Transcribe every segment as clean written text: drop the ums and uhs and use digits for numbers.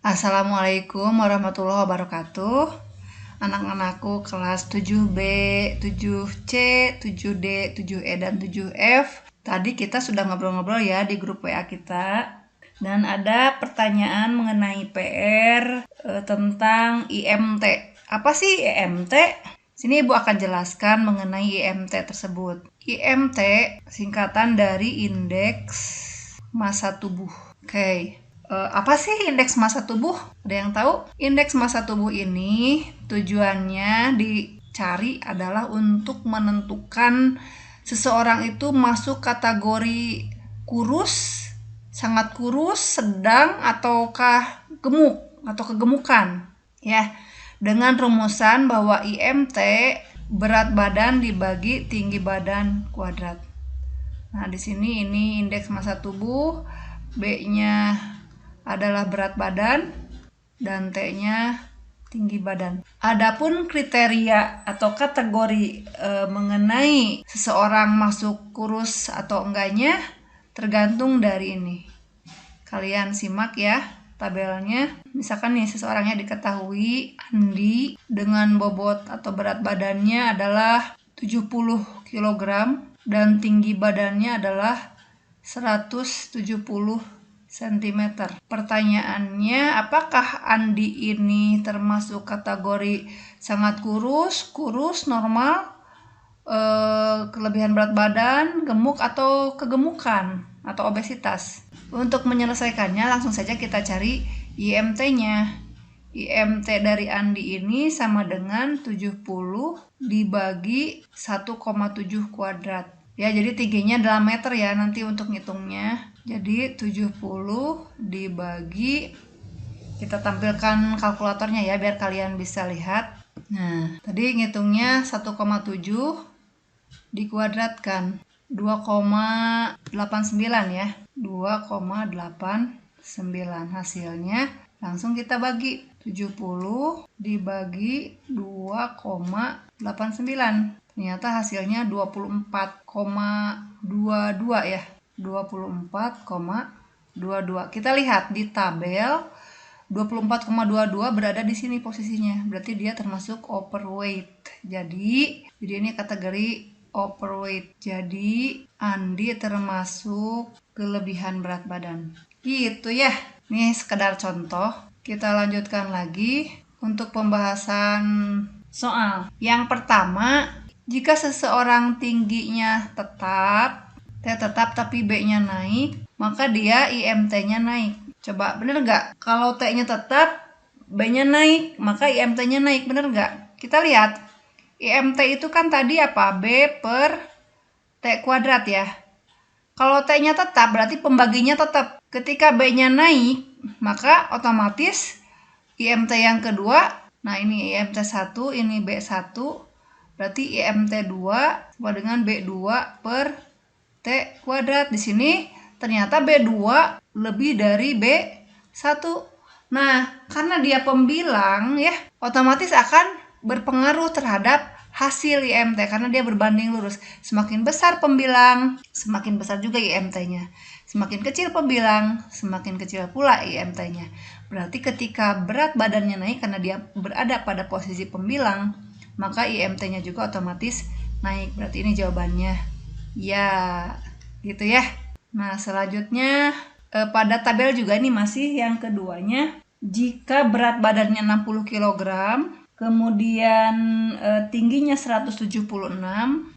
Assalamualaikum warahmatullahi wabarakatuh. Anak-anakku kelas 7B, 7C, 7D, 7E, dan 7F. Tadi kita sudah ngobrol-ngobrol ya di grup WA kita. Dan ada pertanyaan mengenai PR tentang IMT. Apa sih IMT? Sini Ibu akan jelaskan mengenai IMT tersebut. IMT singkatan dari indeks massa tubuh. Oke. Apa sih indeks massa tubuh? Ada yang tahu? Indeks massa tubuh ini tujuannya dicari adalah untuk menentukan seseorang itu masuk kategori kurus, sangat kurus, sedang, ataukah gemuk atau kegemukan. Ya, dengan rumusan bahwa IMT berat badan dibagi tinggi badan kuadrat. Nah, di sini ini indeks massa tubuh, B-nya adalah berat badan dan T-nya tinggi badan. Adapun kriteria atau kategori mengenai seseorang masuk kurus atau enggaknya tergantung dari ini. Kalian simak ya tabelnya. Misalkan nih seseorangnya diketahui Andi dengan bobot atau berat badannya adalah 70 kg dan tinggi badannya adalah 170 cm. Pertanyaannya, apakah Andi ini termasuk kategori sangat kurus, normal, kelebihan berat badan, gemuk, atau kegemukan atau obesitas? Untuk menyelesaikannya langsung saja kita cari IMT-nya. IMT dari Andi ini sama dengan 70 dibagi 1,7 kuadrat. Ya, jadi tingginya dalam meter ya nanti untuk ngitungnya. Jadi 70 dibagi, kita tampilkan kalkulatornya ya biar kalian bisa lihat. Nah, tadi ngitungnya 1,7 dikuadratkan 2,89 ya. 2,89 hasilnya langsung kita bagi 70 dibagi 2,89. Ternyata hasilnya 24,22 ya. 24,22. Kita lihat di tabel 24,22 berada di sini posisinya. Berarti dia termasuk overweight. Jadi ini kategori overweight. Jadi Andi termasuk kelebihan berat badan. Gitu ya. Ini sekedar contoh. Kita lanjutkan lagi untuk pembahasan soal. Yang pertama, jika seseorang tingginya tetap tapi B-nya naik, maka dia IMT-nya naik. Coba bener nggak? Kalau T-nya tetap, B-nya naik, maka IMT-nya naik. Bener nggak? Kita lihat. IMT itu kan tadi apa? B per T kuadrat ya. Kalau T-nya tetap, berarti pembaginya tetap. Ketika B-nya naik, maka otomatis IMT yang kedua, nah ini IMT 1, ini B1, berarti IMT 2 sama dengan B2 per T kuadrat. Di sini ternyata B2 lebih dari B1. Nah, karena dia pembilang ya, otomatis akan berpengaruh terhadap hasil IMT karena dia berbanding lurus. Semakin besar pembilang, semakin besar juga IMT-nya. Semakin kecil pembilang, semakin kecil pula IMT-nya. Berarti ketika berat badannya naik karena dia berada pada posisi pembilang, maka IMT-nya juga otomatis naik. Berarti ini jawabannya. Ya, gitu ya. Nah, selanjutnya pada tabel juga ini masih yang keduanya. Jika berat badannya 60 kg, kemudian tingginya 176,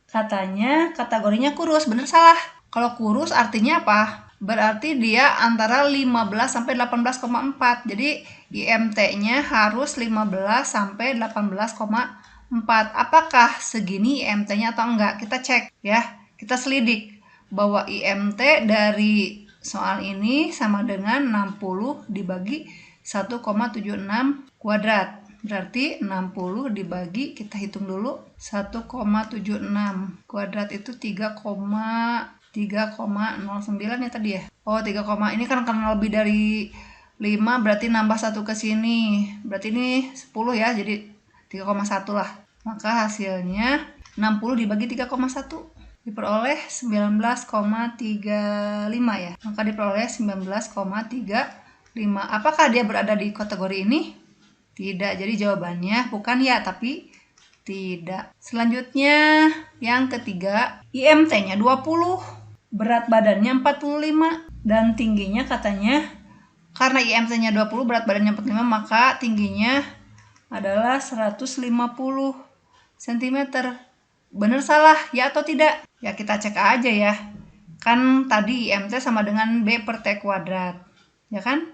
katanya kategorinya kurus. Bener salah? Kalau kurus artinya apa? Berarti dia antara 15 sampai 18,4. Jadi IMT-nya harus 15 sampai 18,4. Apakah segini IMT-nya atau enggak? Kita cek ya. Kita selidik bahwa IMT dari soal ini sama dengan 60 dibagi 1,76 kuadrat. Berarti 60 dibagi, kita hitung dulu, 1,76 kuadrat itu 3,09 ya tadi ya. Oh, 3, ini kan karena lebih dari 5 berarti nambah 1 ke sini. Berarti ini 10 ya, jadi 3,1 lah. Maka hasilnya 60 dibagi 3,1 diperoleh 19,35 ya. Maka diperoleh 19,35 Apakah dia berada di kategori ini? Tidak. Jadi jawabannya bukan ya, tapi tidak. Selanjutnya yang ketiga, IMT-nya 20, berat badannya 45, dan tingginya katanya karena IMT-nya 20, berat badannya 45, maka tingginya adalah 150 cm. Benar salah, ya atau tidak? Ya kita cek aja ya. Kan tadi IMT sama dengan B per T kuadrat. Ya kan?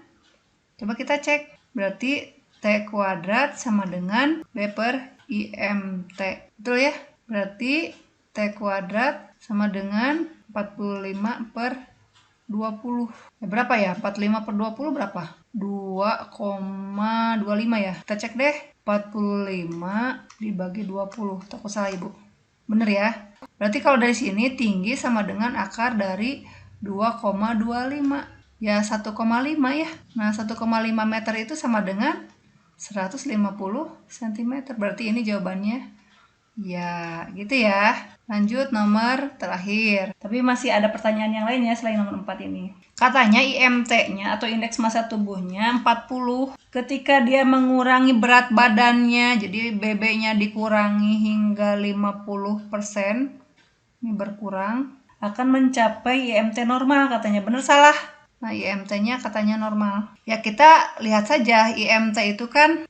Coba kita cek. Berarti T kuadrat sama dengan B per IMT. Betul ya? Berarti T kuadrat sama dengan 45 per 20. Ya, berapa ya? 45 per 20 berapa? 2,25 ya. Kita cek deh. 45 dibagi 20. Takut salah Ibu. Bener ya? Berarti kalau dari sini tinggi sama dengan akar dari 2,25. Ya 1,5 ya. Nah 1,5 meter itu sama dengan 150 cm. Berarti ini jawabannya ya gitu ya. Lanjut nomor terakhir. Tapi masih ada pertanyaan yang lain ya selain nomor 4 ini. Katanya IMT-nya atau indeks massa tubuhnya 40. Ketika dia mengurangi berat badannya, jadi BB-nya dikurangi hingga 50%, ini berkurang, akan mencapai IMT normal katanya. Benar salah? Nah IMT-nya katanya normal. Ya kita lihat saja IMT itu kan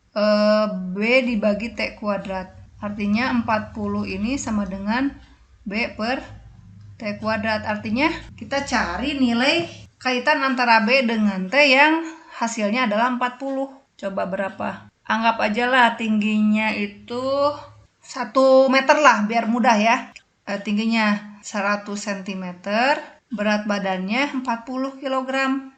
B dibagi T kuadrat. Artinya 40 ini sama dengan B per T kuadrat. Artinya kita cari nilai kaitan antara B dengan T yang hasilnya adalah 40. Coba berapa? Anggap aja lah tingginya itu 1 meter lah biar mudah ya. Tingginya 100 cm, berat badannya 40 kg.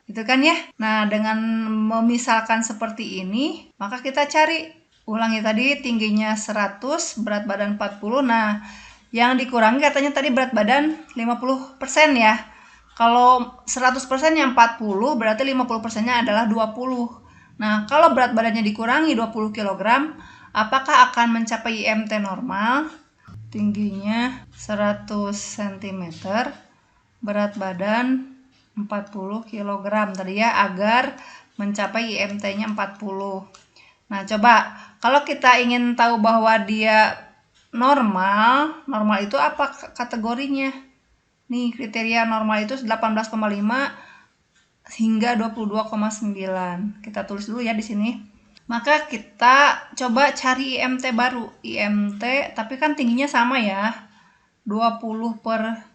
Gitu kan ya? Nah, dengan memisalkan seperti ini, maka kita cari. Ulangi tadi tingginya 100, berat badan 40. Nah, yang dikurangi katanya tadi berat badan 50% ya. Kalau 100% yang 40, berarti 50%-nya adalah 20. Nah, kalau berat badannya dikurangi 20 kg, apakah akan mencapai IMT normal? Tingginya 100 cm, berat badan 40 kg tadi ya, agar mencapai IMT-nya 40. Nah, coba kalau kita ingin tahu bahwa dia normal itu apa kategorinya? Nih, kriteria normal itu 18,5 hingga 22,9. Kita tulis dulu ya di sini. Maka kita coba cari IMT baru. IMT, tapi kan tingginya sama ya. 20 per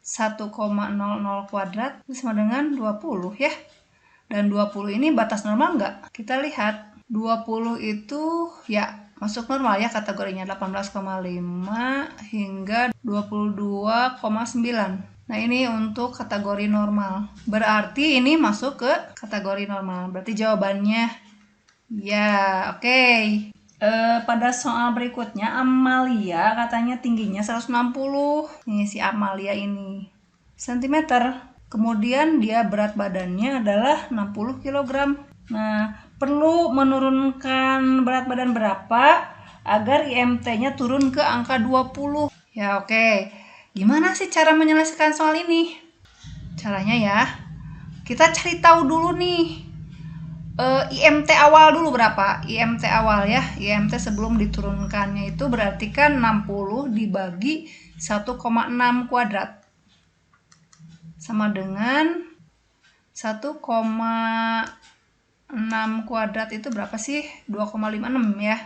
1,00 kuadrat sama dengan 20 ya. Dan 20 ini batas normal enggak? Kita lihat. 20 itu ya masuk normal ya kategorinya, 18,5 hingga 22,9. Nah ini untuk kategori normal. Berarti ini masuk ke kategori normal. Berarti jawabannya ya, oke. Pada soal berikutnya Amalia katanya tingginya 160. Nih si Amalia ini cm. Kemudian dia berat badannya adalah 60 kg. Nah, perlu menurunkan berat badan berapa agar IMT-nya turun ke angka 20? Ya, oke. Gimana sih cara menyelesaikan soal ini? Caranya ya, kita cari tahu dulu nih. IMT awal dulu berapa? IMT awal ya. IMT sebelum diturunkannya itu berarti kan 60 dibagi 1,6 kuadrat. Sama dengan 1,6 kuadrat itu berapa sih? 2,56 ya.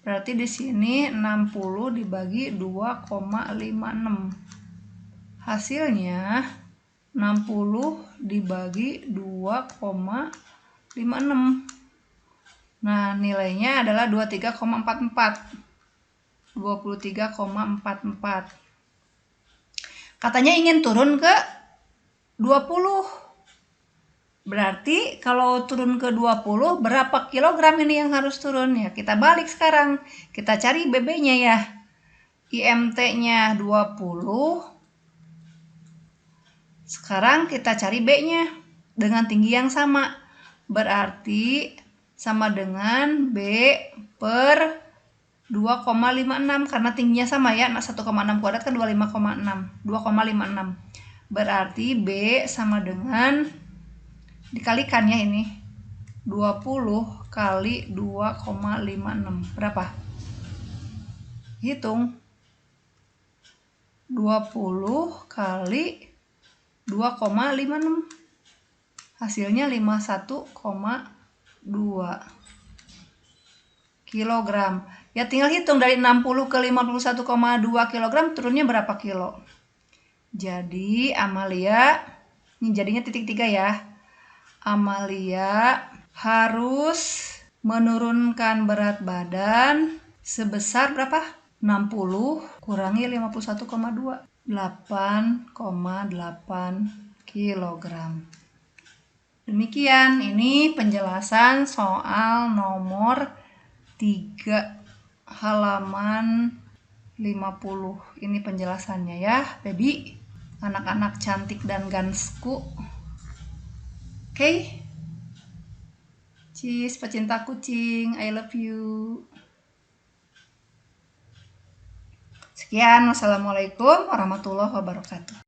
Berarti di sini 60 dibagi 2,56. Hasilnya 60 dibagi 2,56. Nah, nilainya adalah 23,44. 23,44. Katanya ingin turun ke 20. Berarti kalau turun ke 20, berapa kilogram ini yang harus turun? Ya, kita balik sekarang. Kita cari BB-nya ya. IMT-nya 20. Sekarang kita cari B-nya dengan tinggi yang sama. Berarti sama dengan B per 2,56 karena tingginya sama ya. 1,6 kuadrat kan 2,56. Berarti B sama dengan dikalikan ya ini. 20 kali 2,56. Berapa? Hitung. 20 kali 2,56. Hasilnya 51,2 kilogram. Ya tinggal hitung dari 60 ke 51,2 kilogram turunnya berapa kilo. Jadi Amalia, ini jadinya titik 3 ya. Amalia harus menurunkan berat badan sebesar berapa? 60 kurangi 51,2. 8,8 kilogram. Demikian, ini penjelasan soal nomor 3 halaman 50. Ini penjelasannya ya, baby. Anak-anak cantik dan gansku. Oke. Cheese, pecinta kucing, I love you. Sekian, wassalamualaikum warahmatullahi wabarakatuh.